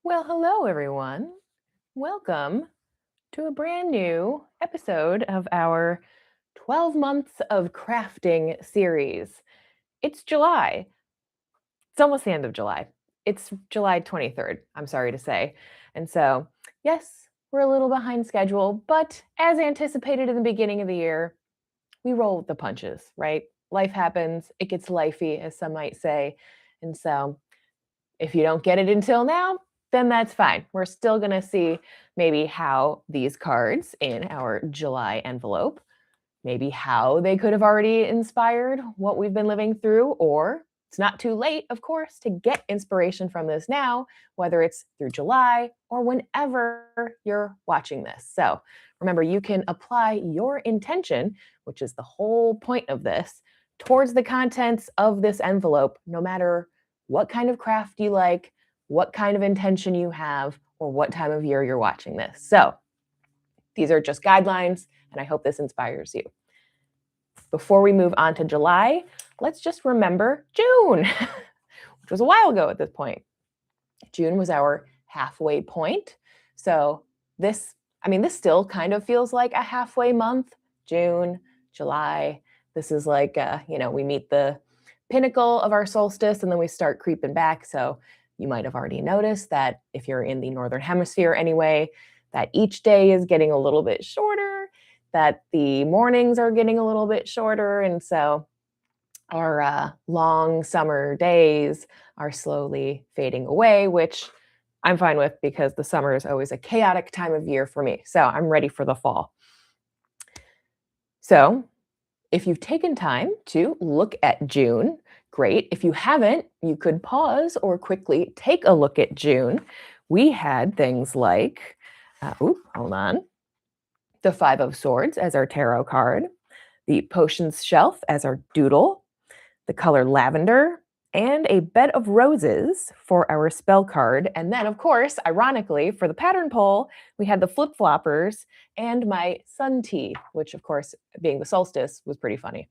Well, hello, everyone. Welcome to a brand new episode of our 12 Months of Crafting series. It's July. It's almost the end of July. It's July 23rd, I'm sorry to say. And so, yes, we're a little behind schedule, but as anticipated in the beginning of the year, we roll with the punches, right? Life happens, it gets lifey, as some might say. And so, if you don't get it until now, then that's fine. We're still going to see maybe how these cards in our July envelope, maybe how they could have already inspired what we've been living through, or it's not too late, of course, to get inspiration from this now, whether it's through July or whenever you're watching this. So remember, you can apply your intention, which is the whole point of this, towards the contents of this envelope, no matter what kind of craft you like, what kind of intention you have, or what time of year you're watching this. So these are just guidelines, and I hope this inspires you. Before we move on to July, let's just remember June, which was a while ago at this point. June was our halfway point. So this still kind of feels like a halfway month. June, July. This is like, we meet the pinnacle of our solstice and then we start creeping back. So you might have already noticed that if you're in the Northern Hemisphere anyway, that each day is getting a little bit shorter, that the mornings are getting a little bit shorter. And so our long summer days are slowly fading away, which I'm fine with because the summer is always a chaotic time of year for me. So I'm ready for the fall. So if you've taken time to look at June, great. If you haven't, you could pause or quickly take a look at June. We had things like, hold on, the Five of Swords as our tarot card, the Potions Shelf as our doodle, the color lavender, and a bed of roses for our spell card. And then, of course, ironically, for the pattern pull, we had the flip-floppers and my sun tea, which, of course, being the solstice, was pretty funny.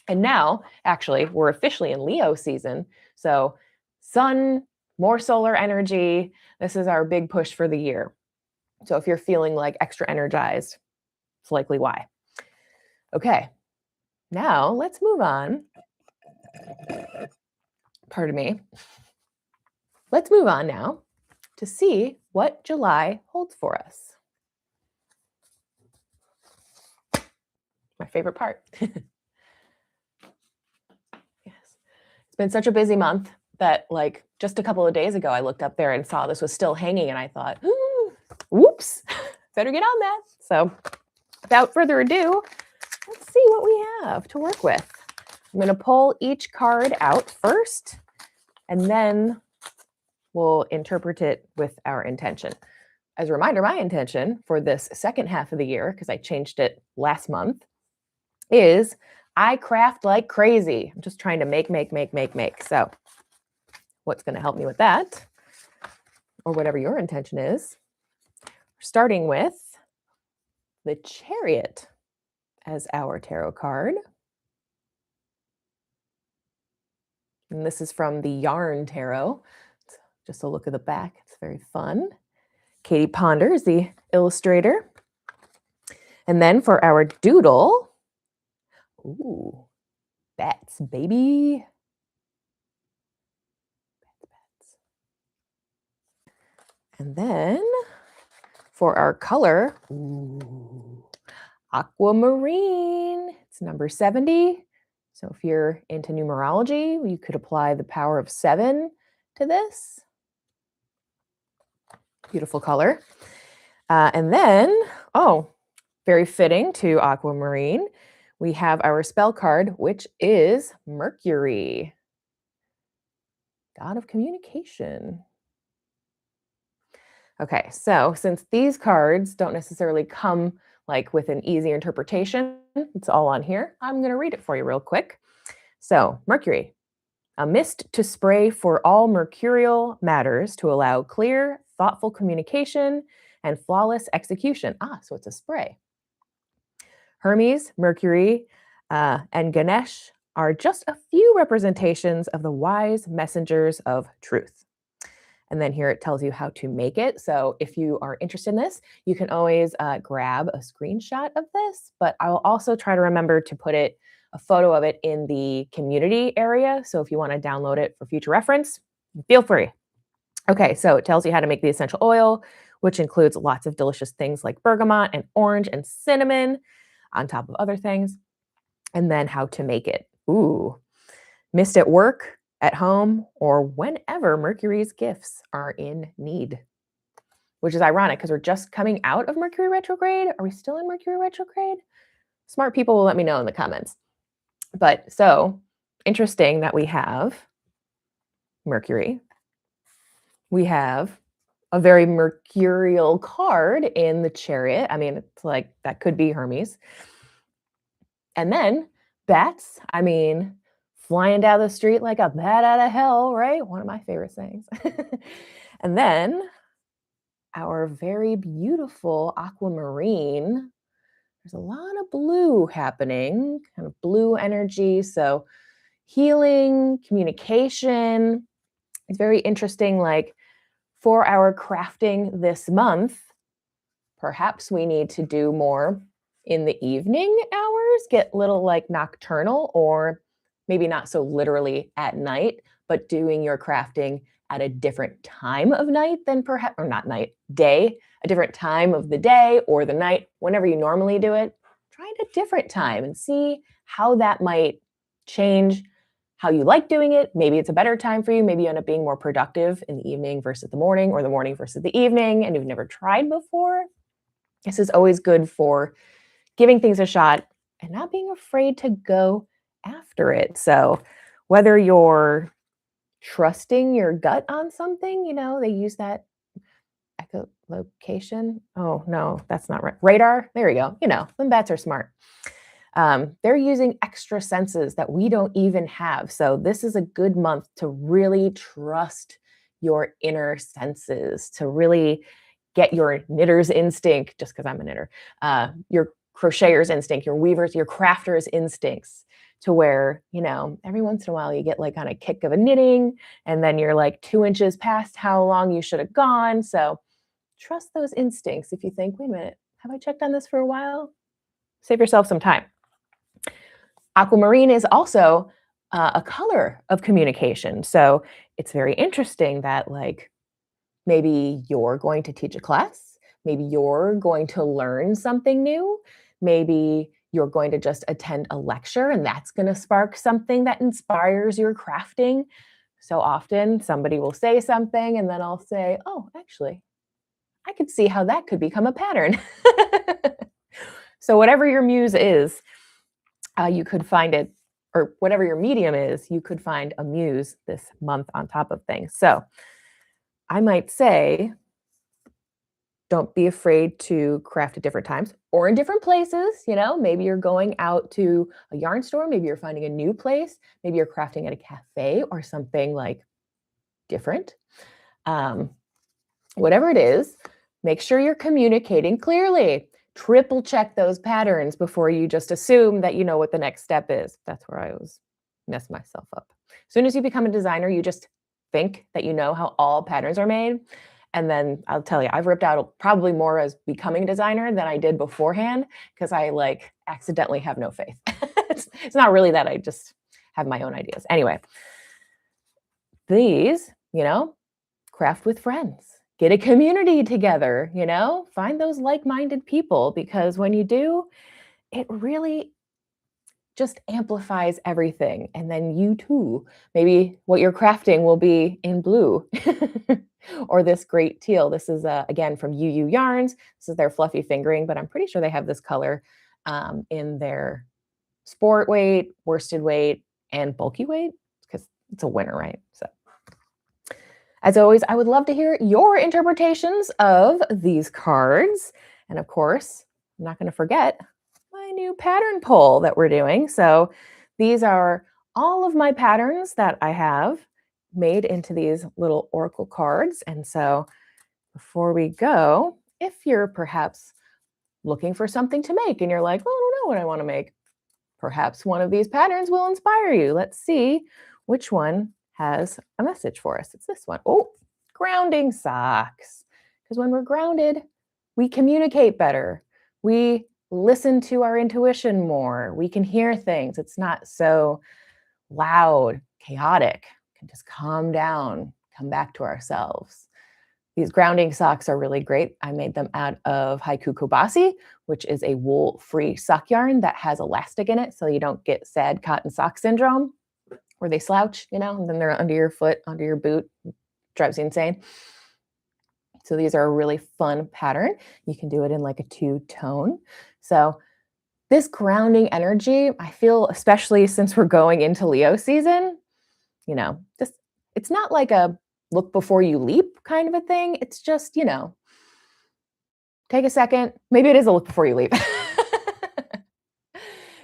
And now, actually, we're officially in Leo season. So sun, more solar energy. This is our big push for the year. So if you're feeling like extra energized, it's likely why. Okay, now let's move on. Pardon me. Let's move on now to see what July holds for us. My favorite part. Yes. It's been such a busy month that like just a couple of days ago, I looked up there and saw this was still hanging and I thought, whoops, better get on that. So without further ado, let's see what we have to work with. I'm going to pull each card out first, and then we'll interpret it with our intention. As a reminder, my intention for this second half of the year, because I changed it last month, is I craft like crazy. I'm just trying to make. So what's going to help me with that, or whatever your intention is, starting with the Chariot as our tarot card. And this is from the Yarn Tarot. Just a look at the back. It's very fun. Katie Ponder is the illustrator. And then for our doodle, ooh, bats, baby. Bats. And then for our color, ooh, aquamarine. It's number 70. So if you're into numerology, you could apply the power of 7 to this. Beautiful color. And then, very fitting to aquamarine, we have our spell card, which is Mercury, god of communication. Okay, so since these cards don't necessarily come like with an easy interpretation, it's all on here. I'm going to read it for you real quick. So, Mercury, a mist to spray for all mercurial matters to allow clear, thoughtful communication and flawless execution. So it's a spray. Hermes, Mercury, and Ganesh are just a few representations of the wise messengers of truth. And then here it tells you how to make it. So if you are interested in this, you can always grab a screenshot of this, but I'll also try to remember to put a photo of it in the community area. So if you want to download it for future reference, feel free. Okay, so it tells you how to make the essential oil, which includes lots of delicious things like bergamot and orange and cinnamon on top of other things, and then how to make it. Ooh, missed at work, at home, or whenever Mercury's gifts are in need. Which is ironic because we're just coming out of Mercury retrograde. Are we still in Mercury retrograde? Smart people will let me know in the comments. But so interesting that we have Mercury. We have a very mercurial card in the Chariot. I mean, it's like that could be Hermes. And then bats, I mean, flying down the street like a bat out of hell, right? One of my favorite things. And then our very beautiful aquamarine. There's a lot of blue happening, kind of blue energy. So healing, communication. It's very interesting. Like for our crafting this month, perhaps we need to do more in the evening hours, get little like nocturnal, or maybe not so literally at night, but doing your crafting at a different time of night than perhaps, or not night, day, a different time of the day or the night, whenever you normally do it. Try it a different time and see how that might change how you like doing it. Maybe it's a better time for you. Maybe you end up being more productive in the evening versus the morning, or the morning versus the evening, and you've never tried before. This is always good for giving things a shot and not being afraid to go after it. So whether you're trusting your gut on something, you know, they use that echolocation. Oh, no, that's not right. Radar. There you go. You know, them bats are smart. They're using extra senses that we don't even have. So this is a good month to really trust your inner senses, to really get your knitter's instinct, just because I'm a knitter, your crocheter's instinct, your weaver's, your crafter's instincts, to where, you know, every once in a while you get like on a kick of a knitting and then you're like 2 inches past how long you should have gone. So trust those instincts. If you think, wait a minute, have I checked on this for a while? Save yourself some time. Aquamarine is also a color of communication. So it's very interesting that like maybe you're going to teach a class, maybe you're going to learn something new, maybe you're going to just attend a lecture and that's going to spark something that inspires your crafting. So often somebody will say something and then I'll say, oh, actually, I could see how that could become a pattern. So whatever your muse is, you could find it, or whatever your medium is, you could find a muse this month on top of things. So I might say, don't be afraid to craft at different times or in different places. You know, maybe you're going out to a yarn store, maybe you're finding a new place, maybe you're crafting at a cafe or something like different. Whatever it is, make sure you're communicating clearly. Triple check those patterns before you just assume that you know what the next step is. That's where I always mess myself up. As soon as you become a designer, you just think that you know how all patterns are made. And then I'll tell you, I've ripped out probably more as becoming a designer than I did beforehand, because I like accidentally have no faith. It's not really that, I just have my own ideas. Anyway, these, you know, craft with friends. Get a community together, you know, find those like-minded people, because when you do, it really just amplifies everything. And then you too, maybe what you're crafting will be in blue or this great teal. This is, again, from UU Yarns. This is their fluffy fingering, but I'm pretty sure they have this color in their sport weight, worsted weight, and bulky weight, because it's a winter, right? So as always, I would love to hear your interpretations of these cards. And of course, I'm not going to forget my new pattern poll that we're doing. So these are all of my patterns that I have made into these little oracle cards. And so before we go, if you're perhaps looking for something to make and you're like, oh, I don't know what I want to make, perhaps one of these patterns will inspire you. Let's see which one has a message for us. It's this one. Oh, grounding socks. Because when we're grounded, we communicate better. We listen to our intuition more. We can hear things. It's not so loud, chaotic. We can just calm down, come back to ourselves. These grounding socks are really great. I made them out of haiku kobasi, which is a wool-free sock yarn that has elastic in it so you don't get sad cotton sock syndrome where they slouch, and then they're under your foot, under your boot. It drives you insane. So these are a really fun pattern. You can do it in like a two-tone. So this grounding energy, I feel, especially since we're going into Leo season, just it's not like a look before you leap kind of a thing. It's just, take a second. Maybe it is a look before you leap.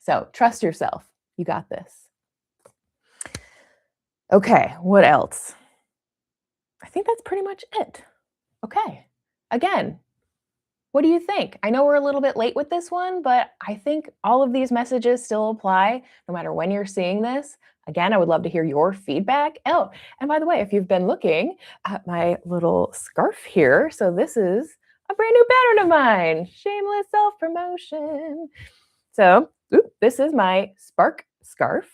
So trust yourself. You got this. Okay, what else? I think that's pretty much it. Okay, again, what do you think? I know we're a little bit late with this one, but I think all of these messages still apply no matter when you're seeing this. Again, I would love to hear your feedback. Oh, and by the way, if you've been looking at my little scarf here, so this is a brand new pattern of mine, shameless self-promotion. So this is my Spark scarf,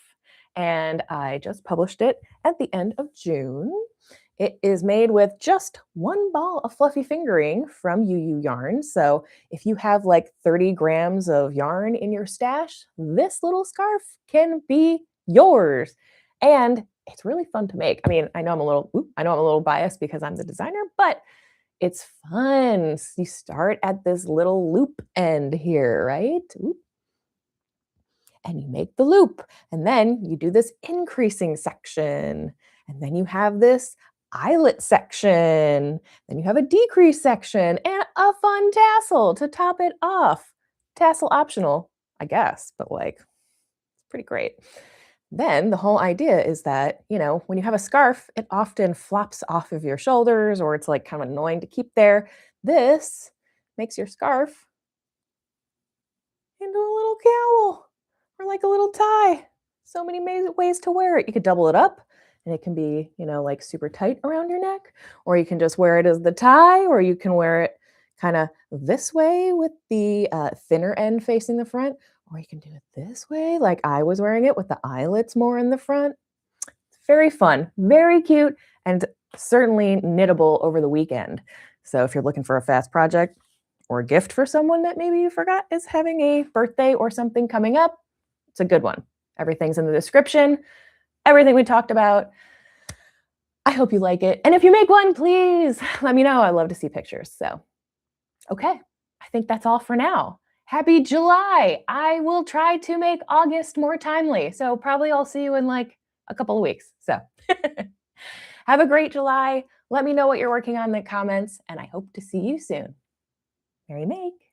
and I just published it at the end of June. It is made with just one ball of fluffy fingering from UU yarn. So if you have like 30 grams of yarn in your stash, this little scarf can be yours. And it's really fun to make. I mean, I know I'm a little biased because I'm the designer, but it's fun. So you start at this little loop end here, right? And you make the loop, and then you do this increasing section, and then you have this eyelet section, then you have a decrease section, and a fun tassel to top it off. Tassel optional, I guess, but it's pretty great. Then the whole idea is that, when you have a scarf, it often flops off of your shoulders, or it's like kind of annoying to keep there. This makes your scarf into a little cowl or like a little tie. So many ways to wear it. You could double it up and it can be, like super tight around your neck, or you can just wear it as the tie, or you can wear it kind of this way with the thinner end facing the front, or you can do it this way like I was wearing it with the eyelets more in the front. It's very fun, very cute, and certainly knittable over the weekend. So if you're looking for a fast project or a gift for someone that maybe you forgot is having a birthday or something coming up, it's a good one. Everything's in the description. Everything we talked about. I hope you like it. And if you make one, please let me know. I love to see pictures. So, okay, I think that's all for now. Happy July. I will try to make August more timely. So probably I'll see you in like a couple of weeks. So have a great July. Let me know what you're working on in the comments, and I hope to see you soon. Merry make.